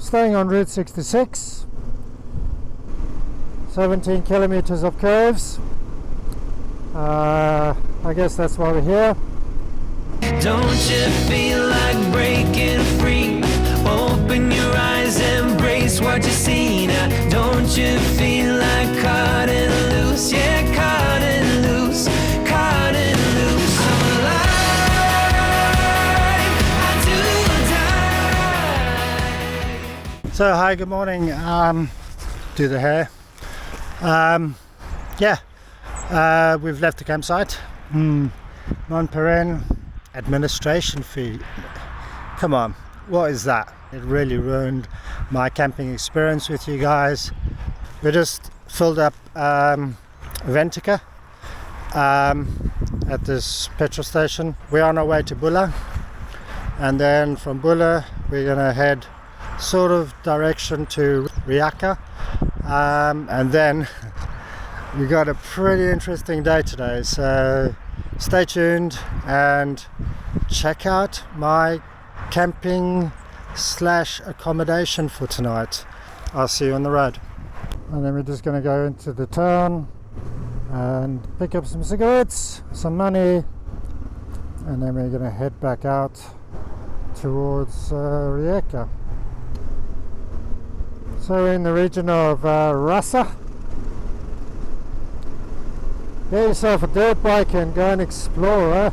Staying on Route 66, 17 kilometers of curves. I guess that's why we're here. Don't you feel like breaking free? Open your eyes, embrace what you see now. Don't you feel like cutting loose? Yeah, cutting loose, cutting loose. I'm alive, I do or die. So hi, good morning. Do the hair. We've left the campsite. Non-paren administration fee. Come on, what is that? It really ruined my camping experience with you guys. We just filled up Rijeka at this petrol station. We're on our way to Bula, and then from Bula we're gonna head sort of direction to Rijeka, and then we got a pretty interesting day today, so stay tuned and check out my camping / accommodation for tonight. I'll see you on the road. And then we're just going to go into the town and pick up some cigarettes, some money, and then we're going to head back out towards Rijeka. So we're in the region of Rasa. Get yourself a dirt bike and go and explore, eh?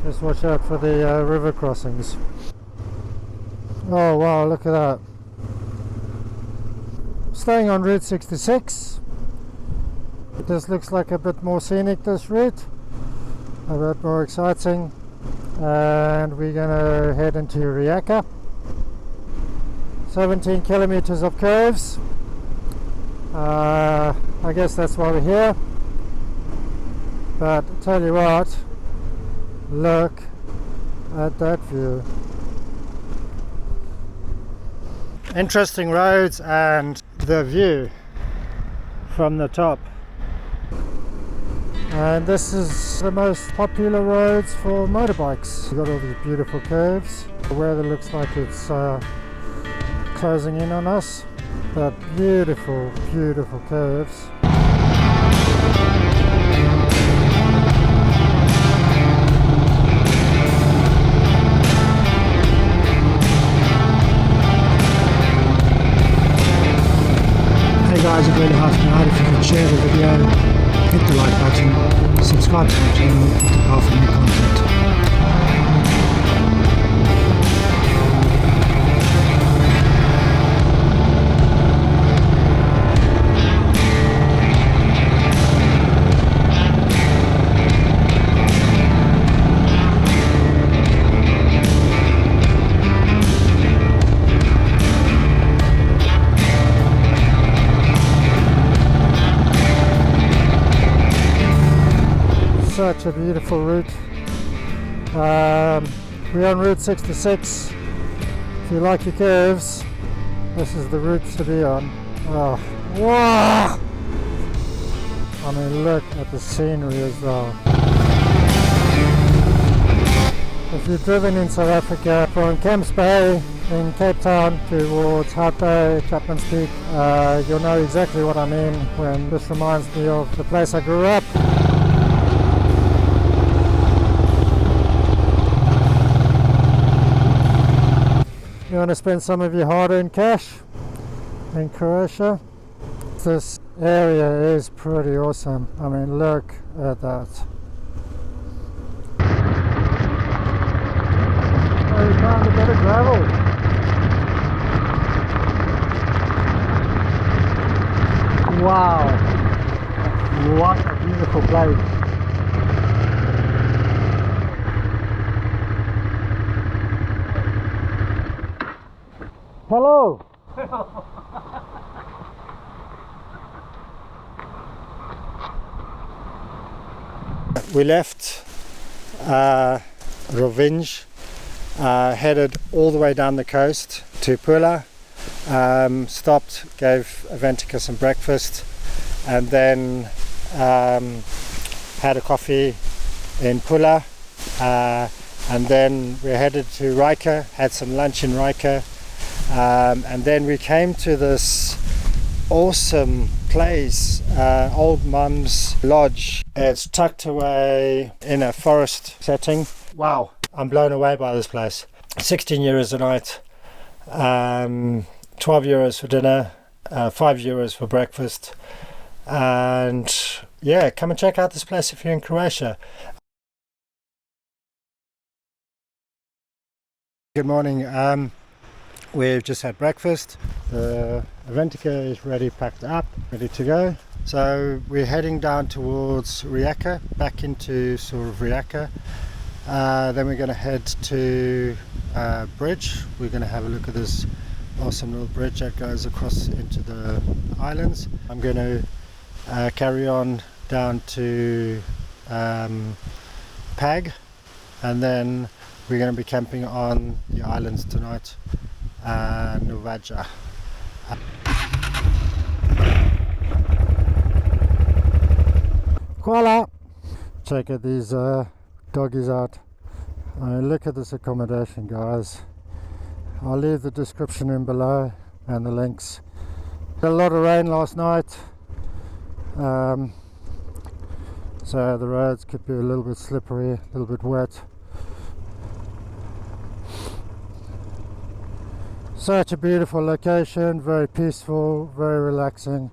Just watch out for the river crossings. Oh wow, look at that. Staying on Route 66. This looks like a bit more scenic, this route. A bit more exciting. And we're gonna head into Rijeka. 17 kilometers of curves. I guess that's why we're here. But I tell you what, look at that view. Interesting roads and the view from the top. And this is the most popular roads for motorbikes. You've got all these beautiful curves. The weather looks like it's closing in on us, but beautiful, beautiful curves. Hey guys, it really helps me out if you could share the video, hit the like button, subscribe to my channel to help for new content. Such a beautiful route. We're on Route 66. If you like your curves, this is the route to be on. Oh, wow! I mean, look at the scenery as well. If you've driven in South Africa from Camps Bay in Cape Town towards Hout Bay, Chapman's Peak, you'll know exactly what I mean when this reminds me of the place I grew up. You want to spend some of your hard-earned cash in Croatia? This area is pretty awesome. I mean, look at that. Oh, we found a bit of gravel. Wow, what a beautiful place. Hello! We left Rovinj, headed all the way down the coast to Pula, stopped, gave AdvenTrisMoto some breakfast, and then had a coffee in Pula, and then we headed to Rijeka, had some lunch in Rijeka, And then we came to this awesome place, Old Mum's Lodge. It's tucked away in a forest setting. Wow, I'm blown away by this place. 16 euros a night, 12 euros for dinner, 5 euros for breakfast. And yeah, come and check out this place if you're in Croatia. Good morning. We've just had breakfast. The AdvenTrisMoto is ready, packed up, ready to go. So we're heading down towards Rijeka, back into sort of Rijeka. Then we're going to head to bridge. We're going to have a look at this awesome little bridge that goes across into the islands. I'm going to carry on down to Pag, and then we're going to be camping on the islands tonight, Rovinj. Voila! Check out these doggies out. I mean, look at this accommodation, guys. I'll leave the description in below and the links. Had a lot of rain last night, so the roads could be a little bit slippery, a little bit wet. Such a beautiful location, very peaceful, very relaxing.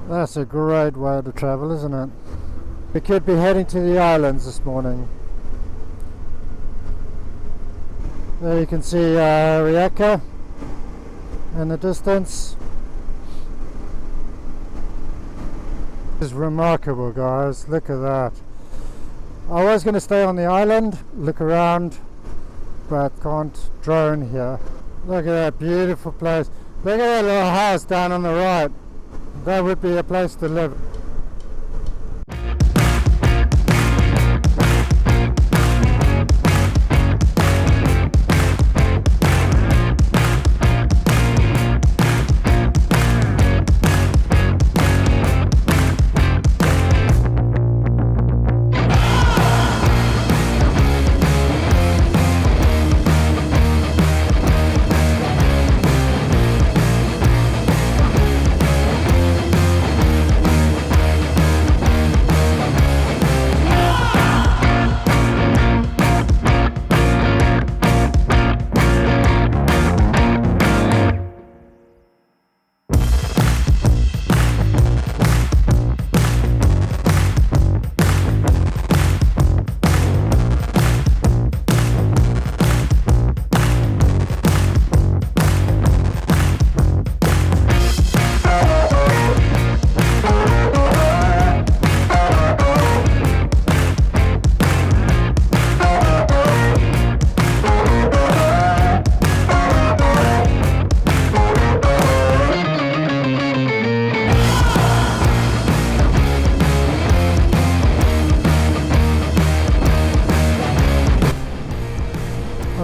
That's a great way to travel, isn't it? We could be heading to the islands this morning. There you can see Rijeka in the distance. This is remarkable, guys. Look at that. I was going to stay on the island, look around, but can't drone here. Look at that beautiful place. Look at that little house down on the right. That would be a place to live.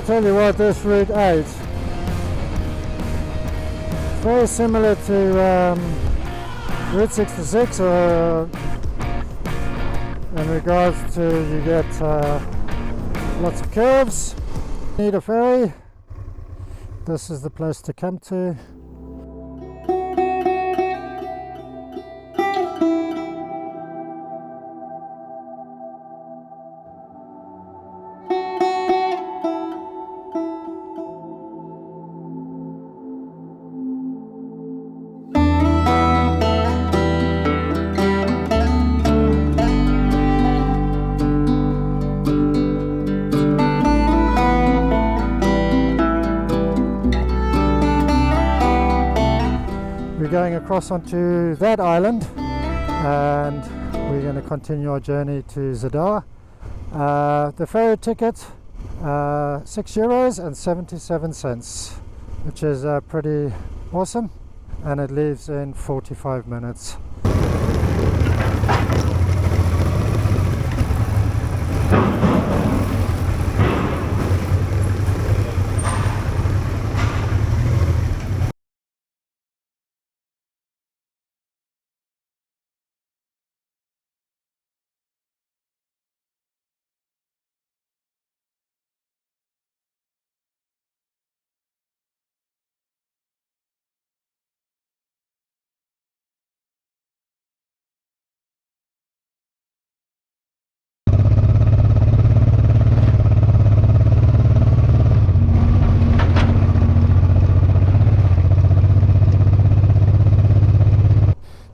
Tell you what, this Route 8 very similar to Route 66 in regards to you get lots of curves. Need a ferry. This is the place to come to. We're going across onto that island and we're going to continue our journey to Zadar. The ferry ticket €6.77, which is pretty awesome, and it leaves in 45 minutes.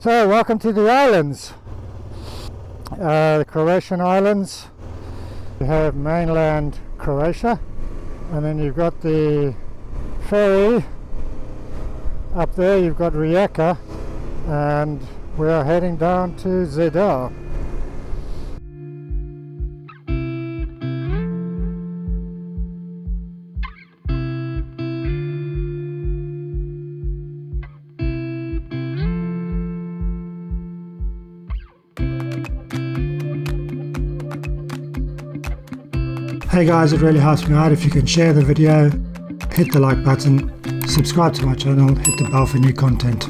So welcome to the islands, the Croatian islands. You have mainland Croatia, and then you've got the ferry up there. You've got Rijeka, and we are heading down to Zidar. Hey guys, it really helps me out if you can share the video, hit the like button, subscribe to my channel, hit the bell for new content.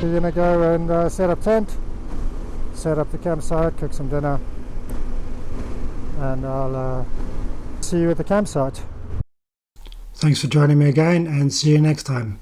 We're gonna go and set up tent, set up the campsite, cook some dinner, and I'll see you at the campsite. Thanks for joining me again, and see you next time.